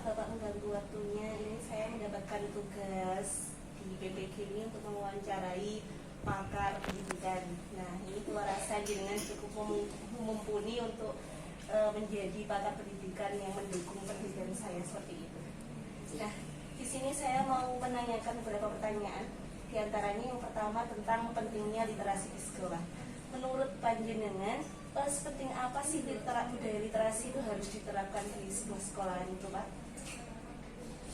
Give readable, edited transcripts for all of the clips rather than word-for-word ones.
Maaf Bapak mengganggu waktunya. Ini saya mendapatkan tugas di PPG ini untuk mewawancarai pakar pendidikan. Nah, ini keluar rasa jenengan cukup mumpuni untuk menjadi pakar pendidikan yang mendukung pendidikan saya seperti itu. Nah, di sini saya mau menanyakan beberapa pertanyaan. Di antaranya yang pertama tentang pentingnya literasi di sekolah. Menurut panjenengan, sepenting apa sih budaya literasi itu harus diterapkan di sebuah sekolah itu, Pak?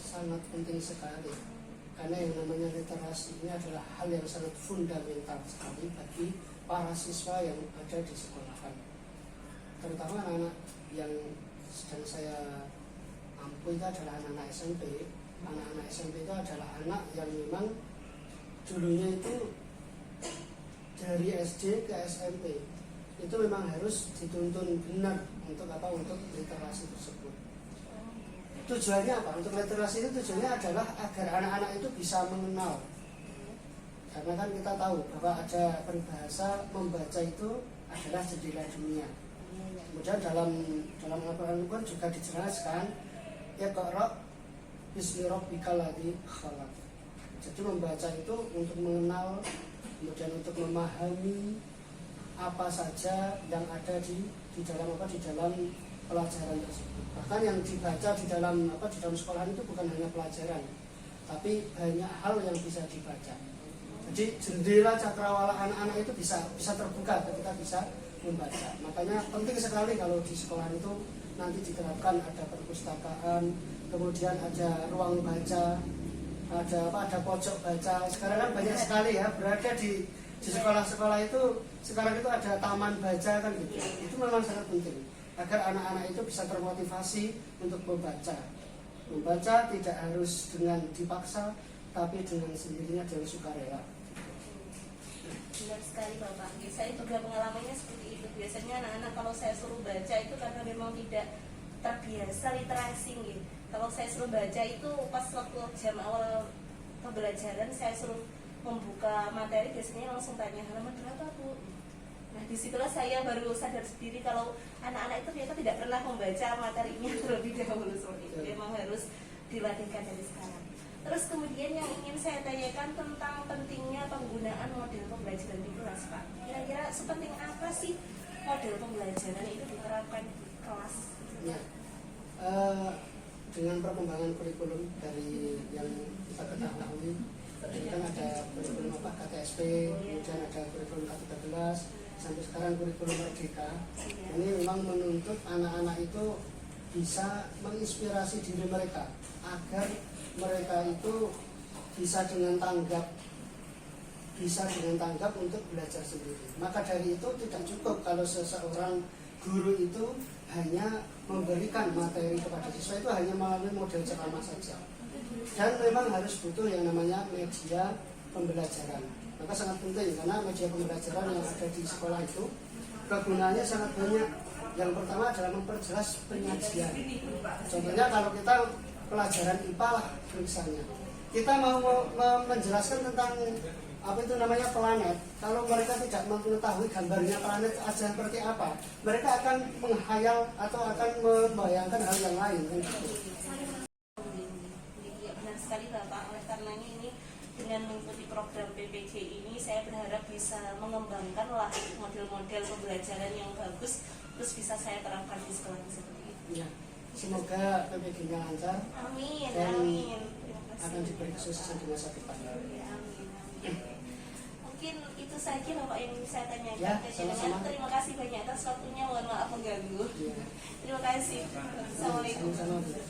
Sangat penting sekali, karena yang namanya literasi ini adalah hal yang sangat fundamental sekali bagi para siswa yang ada di sekolahan, terutama anak-anak yang sedang saya ampu itu adalah anak-anak SMP. Anak-anak SMP itu adalah anak yang memang dulunya itu dari SD ke SMP itu memang harus dituntun benar untuk apa, untuk literasi tersebut. Tujuannya apa? Untuk literasi itu tujuannya adalah agar anak-anak itu bisa mengenal. Karena kan kita tahu bahwa ada peribahasa membaca itu adalah jendela dunia. Kemudian dalam Al-Quran juga dijelaskan Iqra bismi rabbikal ladzi khalaq. Jadi membaca itu untuk mengenal, kemudian untuk memahami apa saja yang ada di dalam pelajaran tersebut. Bahkan yang dibaca di dalam sekolah itu bukan hanya pelajaran, tapi banyak hal yang bisa dibaca. Jadi jendela cakrawala anak-anak itu bisa terbuka ketika bisa membaca. Makanya penting sekali kalau di sekolah itu nanti diterapkan ada perpustakaan, kemudian ada ruang baca, ada pojok baca. Sekarang kan banyak sekali ya berada di sekolah-sekolah itu. Sekarang itu ada taman baca kan gitu. Itu memang sangat penting agar anak-anak itu bisa termotivasi untuk membaca. Membaca tidak harus dengan dipaksa, tapi dengan sendirinya dan sukarela. Benar sekali Bapak. Saya juga pengalamannya seperti itu. Biasanya anak-anak kalau saya suruh baca itu karena memang tidak terbiasa literasi gitu. Kalau saya suruh baca itu pas waktu jam awal pembelajaran saya suruh membuka materi biasanya langsung tanya halaman berapa Bu? Nah disitulah saya baru sadar sendiri kalau anak-anak itu ternyata tidak pernah membaca materinya terlebih dahulu seperti itu. Memang harus dilatihkan dari sekarang. Terus kemudian yang ingin saya tanyakan tentang pentingnya penggunaan model pembelajaran di kelas Pak. Kira-kira sepenting apa sih model pembelajaran itu diterapkan di kelas? Ya, dengan perkembangan kurikulum dari yang kita ketahui, tadi kan ada kurikulum KTSP, kemudian ada kurikulum K13, sampai sekarang kurikulum Merdeka. Ini memang menuntut anak-anak itu bisa menginspirasi diri mereka agar mereka itu bisa dengan tanggap untuk belajar sendiri. Maka dari itu tidak cukup kalau seseorang guru itu hanya memberikan materi kepada siswa itu hanya melalui model ceramah saja. Dan memang harus butuh yang namanya media pembelajaran. Maka sangat penting karena media pembelajaran yang ada di sekolah itu kegunaannya sangat banyak. Yang pertama adalah memperjelas penyajian. Contohnya kalau kita pelajaran IPA lah misalnya, kita mau menjelaskan tentang apa itu namanya planet. Kalau mereka tidak mengetahui gambarnya planet aja seperti apa, mereka akan menghayal atau akan membayangkan hal yang lain. Benar sekali Bapak. Oleh karenanya ini dengan mengikuti program PPG ini saya berharap bisa mengembangkan lah model-model pembelajaran yang bagus, terus bisa saya terapkan di sekolah seperti itu. Ya, semoga PPG-nya lancar. Amin. Dan amin. akan diberi kesuksesan di masa depan. Ya, amin. Mungkin itu saja Bapak yang saya tanyakan. Ya, sama-sama. Terima kasih banyak atas waktunya. Mohon maaf mengganggu. Ya. Terima kasih. Assalamualaikum. Sama-sama.